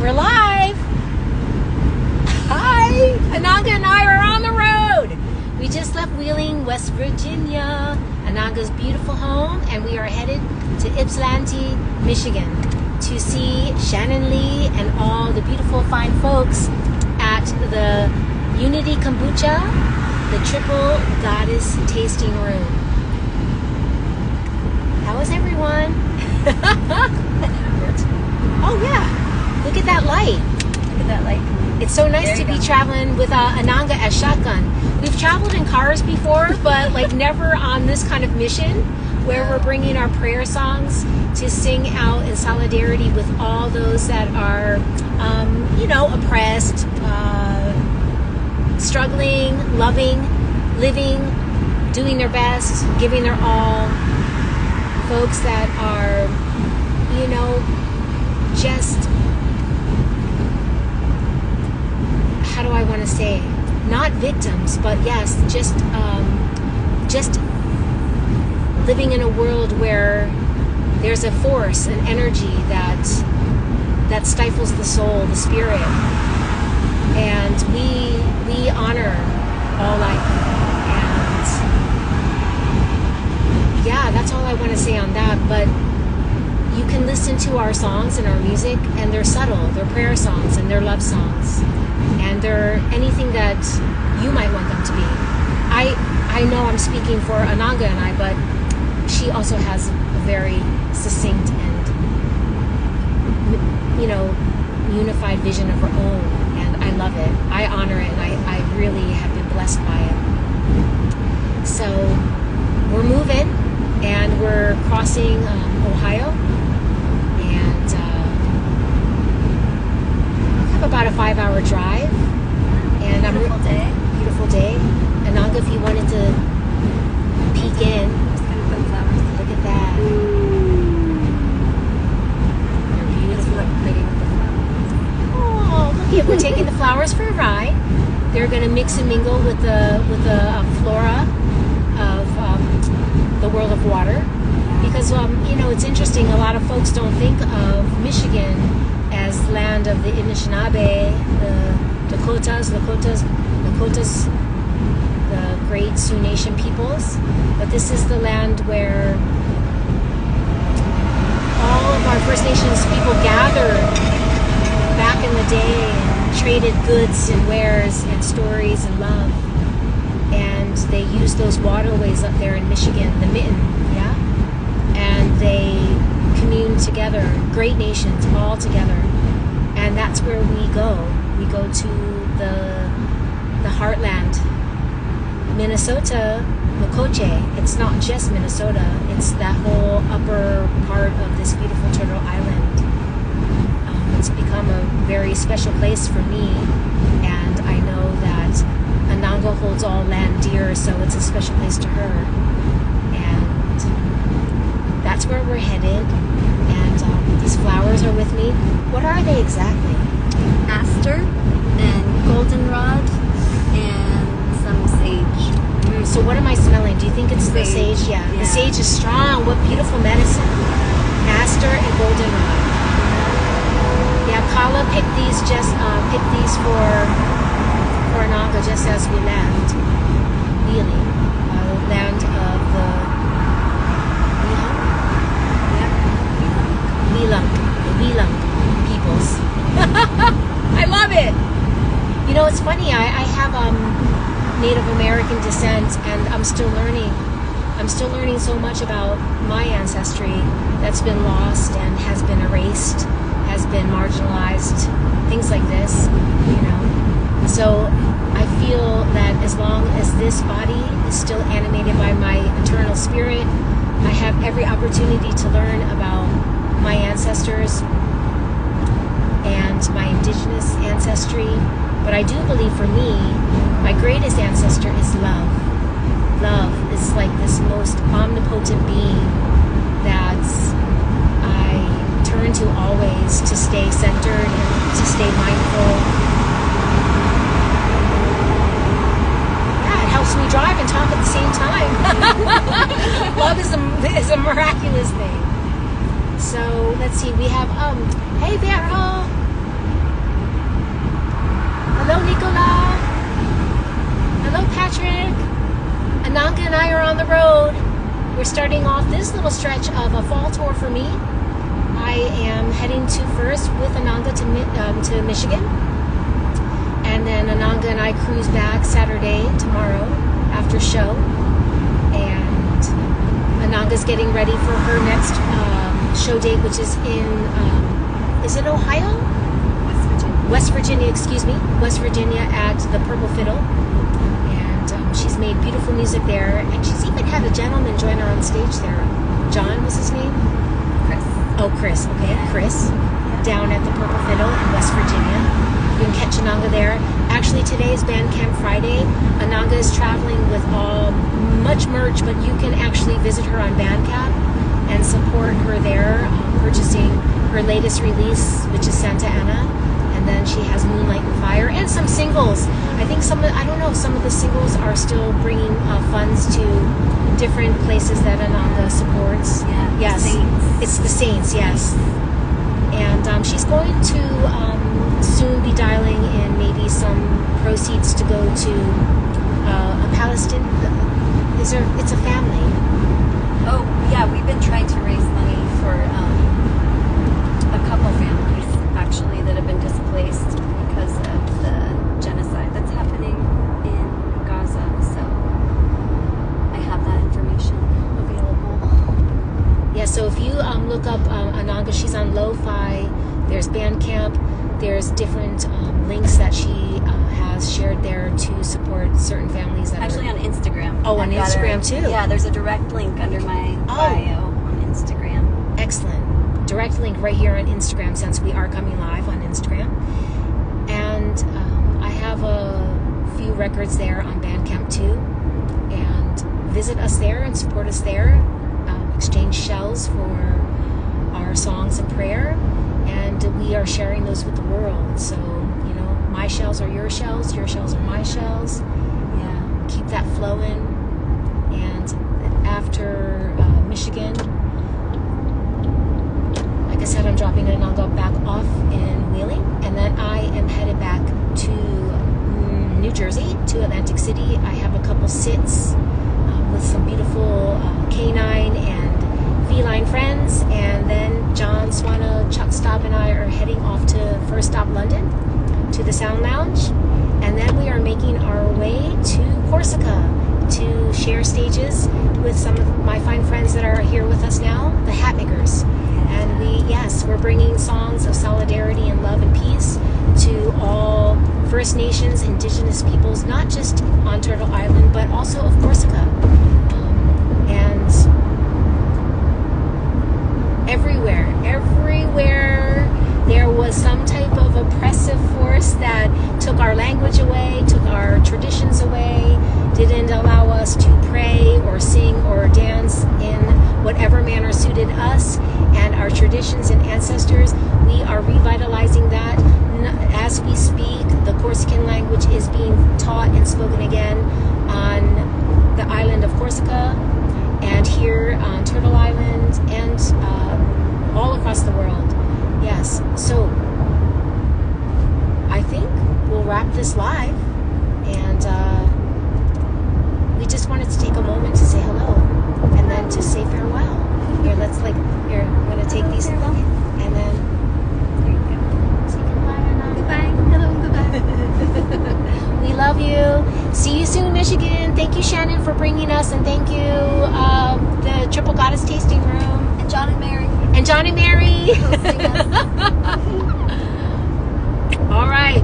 We're live. Hi, Ananga and I are on the road. We just left Wheeling, West Virginia, Ananga's beautiful home, and we are headed to Ypsilanti, Michigan to see Shannon Lee and all the beautiful fine folks at the Unity Kombucha, the Triple Goddess Tasting Room. How is everyone? Oh yeah, look at that light. Look at that light. It's so nice to be traveling with Ananga as shotgun. We've traveled in cars before, but like never on this kind of mission where we're bringing our prayer songs to sing out in solidarity with all those that are, oppressed, struggling, loving, living, doing their best, giving their all. Folks that are, just, how do I want to say, not victims, but yes, just living in a world where there's a force, an energy that stifles the soul, the spirit, and we honor all life. And yeah, that's all I want to say on that. But you can listen to our songs and our music, and they're subtle. They're prayer songs and they're love songs, and they're anything that you might want them to be. I know I'm speaking for Ananga and I, but she also has a very succinct and unified vision of her own, and I love it. I honor it, and I really have been blessed by it. So we're moving, and we're crossing Ohio, and we have about a 5-hour drive. And beautiful day. Ananga, if you wanted to peek in, Just gonna put flowers. look at that. They're beautiful. Look pretty with the flowers. Oh, look at, we're taking the flowers for a ride. They're going to mix and mingle with the flora of the world of water, because it's interesting. A lot of folks don't think of Michigan as land of the Anishinaabe, the Dakotas, the great Sioux Nation peoples, but this is the land where all of our First Nations people gathered back in the day and traded goods and wares and stories and love. And they used those waterways up there in Michigan, the Mitten, yeah? And they communed together, great nations all together. And that's where we go. We go to the heartland, Minnesota, Makoche. It's not just Minnesota, it's that whole upper part of this beautiful turtle island. It's become a very special place for me, and I know that Ananga holds all land dear, so it's a special place to her. And that's where we're headed, and these flowers are with me. What are they exactly? Aster and goldenrod and some sage. So what am I smelling? Do you think it's the sage? Yeah, Yeah. the sage is strong. What beautiful medicine. Aster and goldenrod. Yeah, Kala picked these for Ananga just as we left Wheeling, land of the Wheeling peoples. I love it. It's funny. I have Native American descent, and I'm still learning. I'm still learning so much about my ancestry that's been lost and has been erased, has been marginalized, things like this. So I feel that as long as this body is still animated by my eternal spirit, I have every opportunity to learn about my ancestors and my indigenous ancestry. But I do believe, for me, my greatest ancestor is love. Love is like this most omnipotent being that I turn to always to stay centered and to stay mindful. Yeah, it helps me drive and talk at the same time. Love is a miraculous thing. So let's see, we have hey Vero, starting off this little stretch of a fall tour for me. I am heading to first with Ananga to Michigan, and then Ananga and I cruise back Saturday, tomorrow, after show. And Ananga's getting ready for her next show date, which is in, is it Ohio? West Virginia, excuse me. West Virginia at the Purple Fiddle. And she's made beautiful music there, and she's even had a gentleman join her on stage there. John was his name? Chris. Oh, Chris, okay, Yeah. Chris, down at the Purple Fiddle in West Virginia. You can catch Ananga there. Actually, today is Bandcamp Friday. Ananga is traveling with much merch, but you can actually visit her on Bandcamp and support her there, purchasing her latest release, which is Santa Ana. And then she has Moonlight and Fire and some singles. I think some of the singles are still bringing funds to different places that Ananga supports. Yeah, Yes, Saints. it's the Saints, yes. And she's going to soon be dialing in maybe some proceeds to go to a Palestine. It's a family. Oh, yeah, we've been trying to raise money for a couple families, actually, that have been displaced because of the genocide that's happening in Gaza. So I have that information available. Yeah, so if you look up Ananga, she's on Lo-Fi. There's Bandcamp. There's different links that she has shared there to support certain families that Actually, on Instagram. Oh, on I've got Instagram, too? Yeah, there's a direct link under my bio on Instagram. Excellent. Direct link right here on Instagram, since we are coming live on Instagram. And I have a few records there on Bandcamp too. And visit us there and support us there. Exchange shells for our songs and prayer. And we are sharing those with the world. So, my shells are your shells are my shells. Yeah. Keep that flowing. And after Michigan, like I said, I'm dropping Ananga back off in Wheeling, and then I am headed back to New Jersey, to Atlantic City. I have a couple sits with some beautiful canine and feline friends, and then John, Swana, Chuck Stop, and I are heading off to First Stop London, to the Sound Lounge, and then we are making our way to Corsica to share stages with some of my fine friends that are here with us now, the Hatmakers. And we're bringing songs of solidarity and love and peace to all First Nations, Indigenous peoples, not just on Turtle Island, but also of Corsica. And everywhere there was some type of oppressive force that took our language away, took our traditions away, didn't allow us to pray or sing or dance in whatever manner suited us and our traditions and ancestors. We are revitalizing that. As we speak, the Corsican language is being taught and spoken again on the island of Corsica and here on Turtle Island and all across the world. Yes, so I think we'll wrap this live, and we just wanted to take a moment to say hello and then to say farewell. I'm going to take these and then There you go. say goodbye, Anna. Goodbye. Hello, goodbye. We love you. See you soon, Michigan. Thank you, Shannon, for bringing us, and thank you, the Triple Goddess Tasting Room. And John and Mary. And John and Mary. Hosting us. All right.